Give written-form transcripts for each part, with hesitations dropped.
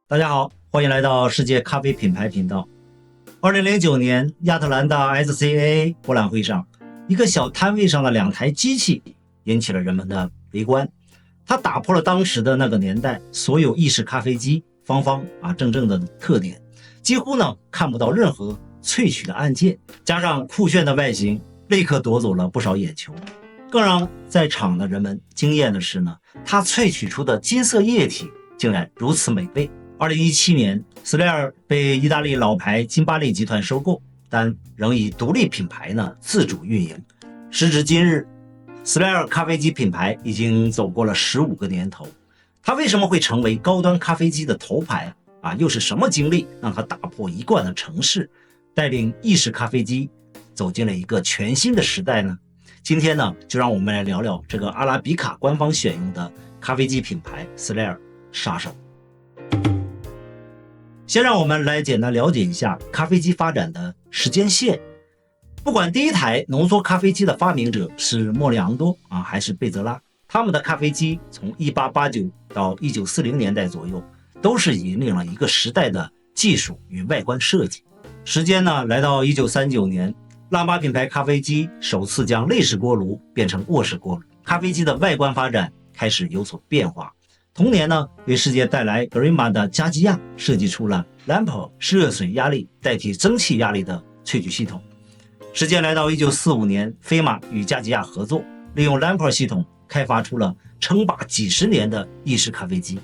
大家好，欢迎来到世界咖啡品牌频道。2009年亚特兰大 SCAA 博览会上，一个小摊位上的2台机器引起了人们的围观。它打破了当时的那个年代所有意式咖啡机方方正正的特点，几乎看不到任何萃取的按键，加上酷炫的外形，立刻夺走了不少眼球。更让在场的人们惊艳的是它萃取出的金色液体竟然如此美味。2017年，斯莱尔被意大利老牌金巴利集团收购，但仍以独立品牌自主运营。时至今日，斯莱尔咖啡机品牌已经走过了15个年头。它为什么会成为高端咖啡机的头牌又是什么经历让它打破一贯的程式，带领意式咖啡机走进了一个全新的时代呢？今天就让我们来聊聊这个阿拉比卡官方选用的咖啡机品牌斯莱尔杀手。先让我们来简单了解一下咖啡机发展的时间线。不管第一台浓缩咖啡机的发明者是莫里昂多还是贝泽拉，他们的咖啡机从1889到1940年代左右，都是引领了一个时代的技术与外观设计。时间来到1939年，拉玛品牌咖啡机首次将内式锅炉变成卧式锅炉，咖啡机的外观发展开始有所变化。同年为世界带来格瑞玛的加基亚设计出了 Lamper 热水压力代替蒸汽压力的萃取系统。时间来到1945年，飞马与加基亚合作，利用 Lamper 系统开发出了称霸几十年的意式咖啡机。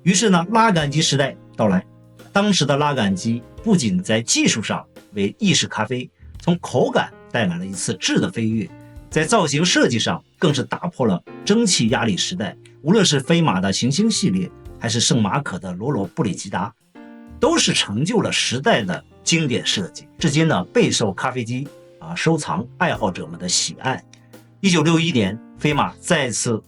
于是拉杆机时代到来。当时的拉杆机不仅在技术上为意式咖啡从口感带来了一次质的飞跃，在造型设计上更是打破了蒸汽压力时代。无论是飞马的行星系列，还是圣马可的罗罗布里吉达，都是成就了时代的经典设计，至今备受咖啡机收藏爱好者们的喜爱。1961年，飞马再次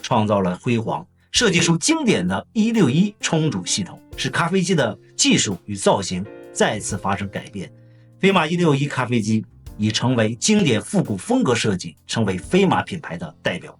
创造了辉煌，设计出经典的161冲煮系统，使咖啡机的技术与造型再次发生改变。飞马161咖啡机已成为经典复古风格设计，成为飞马品牌的代表。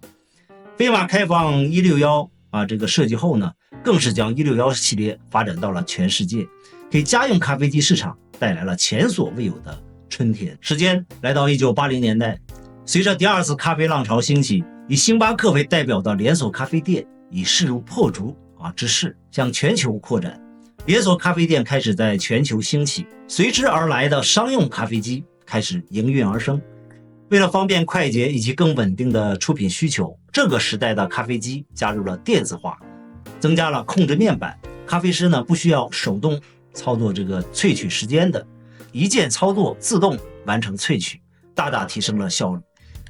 飞马开放161这个设计后更是将161系列发展到了全世界，给家用咖啡机市场带来了前所未有的春天。时间来到1980年代，随着第二次咖啡浪潮兴起，以星巴克为代表的连锁咖啡店以势如破竹之势向全球扩展，连锁咖啡店开始在全球兴起，随之而来的商用咖啡机开始应运而生。为了方便快捷以及更稳定的出品需求，这个时代的咖啡机加入了电子化，增加了控制面板，咖啡师不需要手动操作这个萃取时间的，一键操作自动完成萃取，大大提升了效率。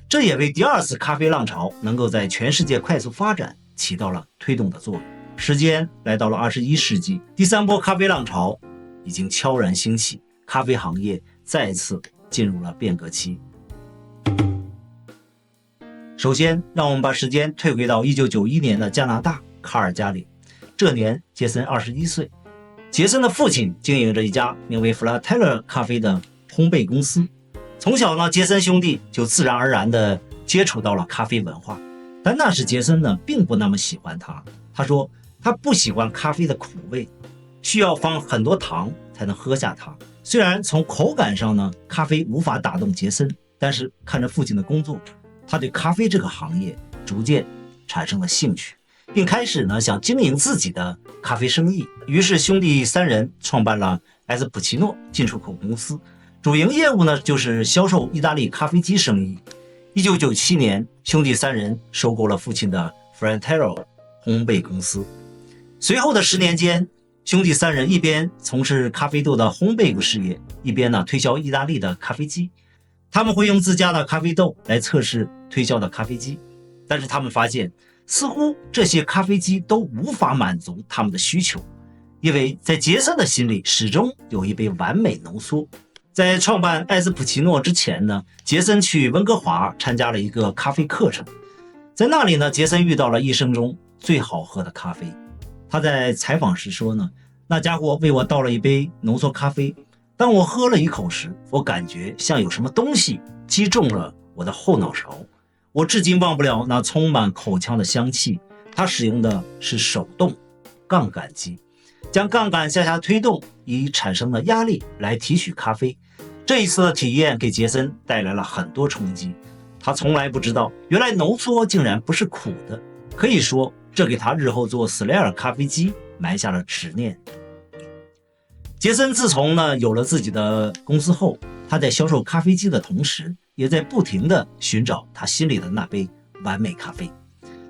这也为第二次咖啡浪潮能够在全世界快速发展起到了推动的作用。时间来到了21世纪，第三波咖啡浪潮已经悄然兴起，咖啡行业再次进入了变革期。首先，让我们把时间退回到1991年的加拿大卡尔加里。这年杰森21岁，杰森的父亲经营着一家名为 Fratello 咖啡的烘焙公司。从小杰森兄弟就自然而然地接触到了咖啡文化，但那时杰森并不那么喜欢它。他说他不喜欢咖啡的苦味，需要放很多糖才能喝下它。虽然从口感上咖啡无法打动杰森，但是看着父亲的工作，他对咖啡这个行业逐渐产生了兴趣，并开始想经营自己的咖啡生意。于是兄弟3人创办了埃斯普奇诺进出口公司，主营业务就是销售意大利咖啡机生意。1997年，兄弟3人收购了父亲的 Fratello 烘焙公司。随后的10年间，兄弟3人一边从事咖啡豆的烘焙事业，一边推销意大利的咖啡机。他们会用自家的咖啡豆来测试推销的咖啡机，但是他们发现似乎这些咖啡机都无法满足他们的需求，因为在杰森的心里始终有一杯完美浓缩。在创办埃斯普奇诺之前杰森去温哥华参加了一个咖啡课程，在那里杰森遇到了一生中最好喝的咖啡。他在采访时说那家伙为我倒了一杯浓缩咖啡，当我喝了一口时，我感觉像有什么东西击中了我的后脑勺。我至今忘不了那充满口腔的香气。他使用的是手动杠杆机，将杠杆向下推动，以产生的压力来提取咖啡。这一次的体验给杰森带来了很多冲击，他从来不知道原来浓缩竟然不是苦的，可以说这给他日后做斯莱尔咖啡机埋下了执念。杰森自从有了自己的公司后，他在销售咖啡机的同时，也在不停地寻找他心里的那杯完美咖啡。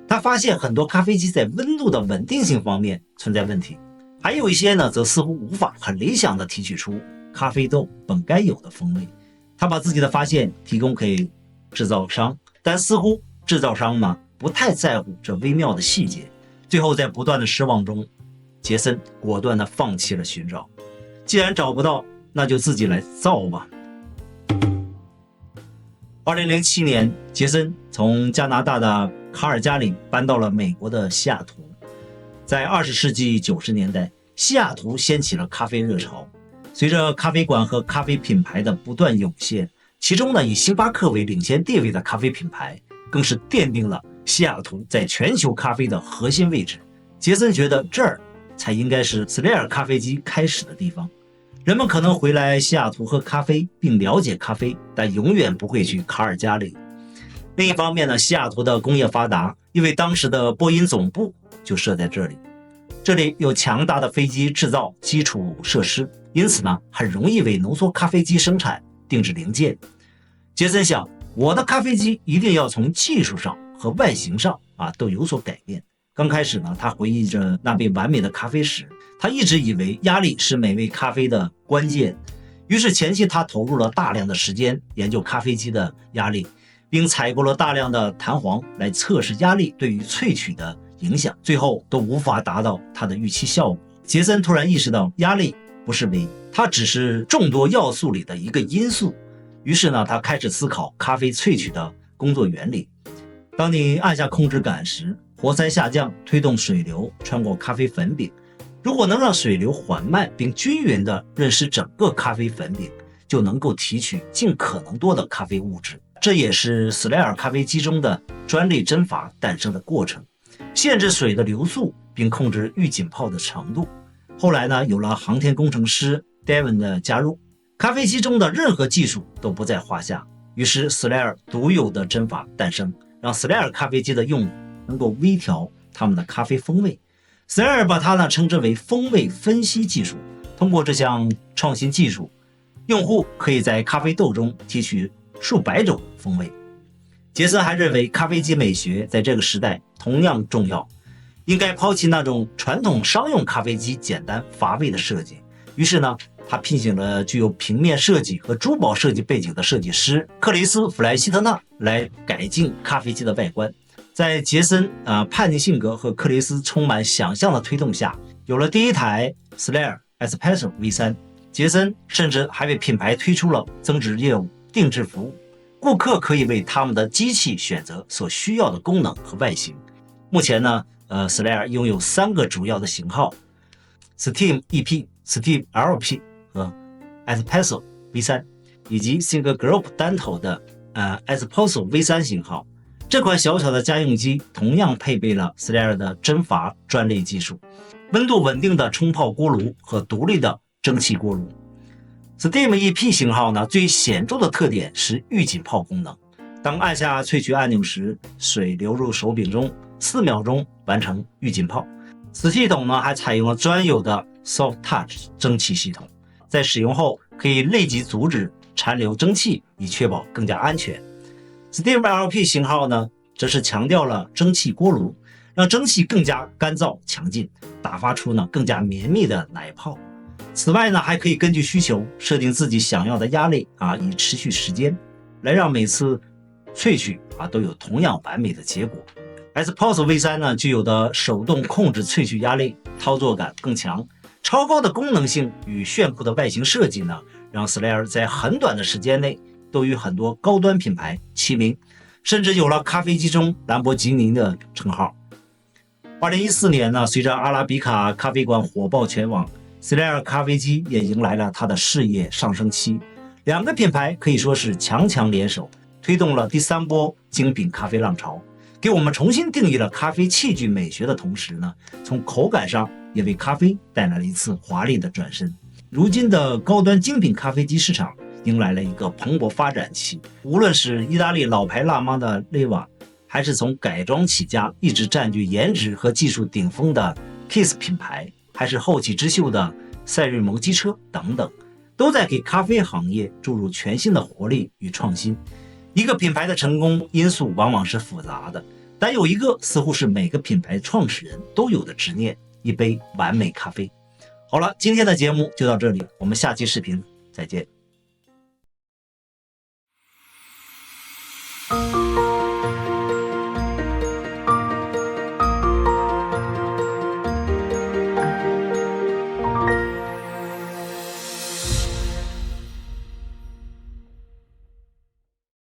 他发现很多咖啡机在温度的稳定性方面存在问题，还有一些则似乎无法很理想地提取出咖啡豆本该有的风味。他把自己的发现提供给制造商，但似乎制造商不太在乎这微妙的细节。最后在不断的失望中，杰森果断地放弃了寻找。既然找不到，那就自己来造吧。2007年，杰森从加拿大的卡尔加里搬到了美国的西雅图。在20世纪90年代，西雅图掀起了咖啡热潮。随着咖啡馆和咖啡品牌的不断涌现，其中以星巴克为领先地位的咖啡品牌，更是奠定了西雅图在全球咖啡的核心位置。杰森觉得这儿才应该是斯莱尔咖啡机开始的地方。人们可能回来西雅图喝咖啡并了解咖啡，但永远不会去卡尔加里。另一方面西雅图的工业发达，因为当时的波音总部就设在这里，这里有强大的飞机制造基础设施，因此很容易为浓缩咖啡机生产定制零件。杰森想，我的咖啡机一定要从技术上和外形上都有所改变。刚开始他回忆着那杯完美的咖啡时，他一直以为压力是美味咖啡的关键，于是前期他投入了大量的时间研究咖啡机的压力，并采购了大量的弹簧来测试压力对于萃取的影响，最后都无法达到他的预期效果。杰森突然意识到，压力不是唯一，它只是众多要素里的一个因素。于是他开始思考咖啡萃取的工作原理。当你按下控制杆时，活塞下降，推动水流穿过咖啡粉饼。如果能让水流缓慢并均匀地润湿整个咖啡粉饼，就能够提取尽可能多的咖啡物质。这也是斯莱尔咖啡机中的专利针法诞生的过程，限制水的流速并控制预浸泡的程度。后来有了航天工程师 Devin 的加入，咖啡机中的任何技术都不在话下。于是斯莱尔独有的针法诞生，让斯莱尔咖啡机的用户能够微调他们的咖啡风味。斯莱尔把它称之为风味分析技术。通过这项创新技术，用户可以在咖啡豆中提取数百种风味。杰森还认为咖啡机美学在这个时代同样重要，应该抛弃那种传统商用咖啡机简单乏味的设计。于是他聘请了具有平面设计和珠宝设计背景的设计师克里斯·弗莱希特纳来改进咖啡机的外观。在杰森叛逆性格和克里斯充满想象的推动下，有了第一台斯莱尔 Espresso V3。杰森甚至还为品牌推出了增值业务定制服务，顾客可以为他们的机器选择所需要的功能和外形。目前斯莱尔拥有3个主要的型号 Steam EP、Steam LP 和 Espresso V3， 以及 Single Group 单头的Espresso V3 型号。这款小巧的家用机同样配备了斯莱尔的针阀专利技术，温度稳定的冲泡锅炉和独立的蒸汽锅炉。Steam EP 型号最显著的特点是预浸泡功能。当按下萃取按钮时，水流入手柄中，4秒钟完成预浸泡。此系统还采用了专有的 Soft Touch 蒸汽系统，在使用后可以立即阻止残留蒸汽，以确保更加安全。Steam LP 型号则是强调了蒸汽锅炉，让蒸汽更加干燥强劲，打发出更加绵密的奶泡。此外还可以根据需求设定自己想要的压力以持续时间，来让每次萃取都有同样完美的结果。Espresso V3 具有的手动控制萃取压力，操作感更强。超高的功能性与炫酷的外形设计让斯莱尔在很短的时间内都与很多高端品牌齐名，甚至有了咖啡机中兰博基尼的称号。2014年随着阿拉比卡咖啡馆火爆全网，斯莱尔咖啡机也迎来了它的事业上升期。2个品牌可以说是强强联手，推动了第3波精品咖啡浪潮。给我们重新定义了咖啡器具美学的同时呢，从口感上也为咖啡带来了一次华丽的转身。如今的高端精品咖啡机市场迎来了一个蓬勃发展期，无论是意大利老牌辣妈的雷瓦，还是从改装起家一直占据颜值和技术顶峰的 Kiss 品牌，还是后起之秀的赛瑞蒙机车等等，都在给咖啡行业注入全新的活力与创新。一个品牌的成功因素往往是复杂的，但有一个似乎是每个品牌创始人都有的执念，一杯完美咖啡。好了，今天的节目就到这里，我们下期视频再见。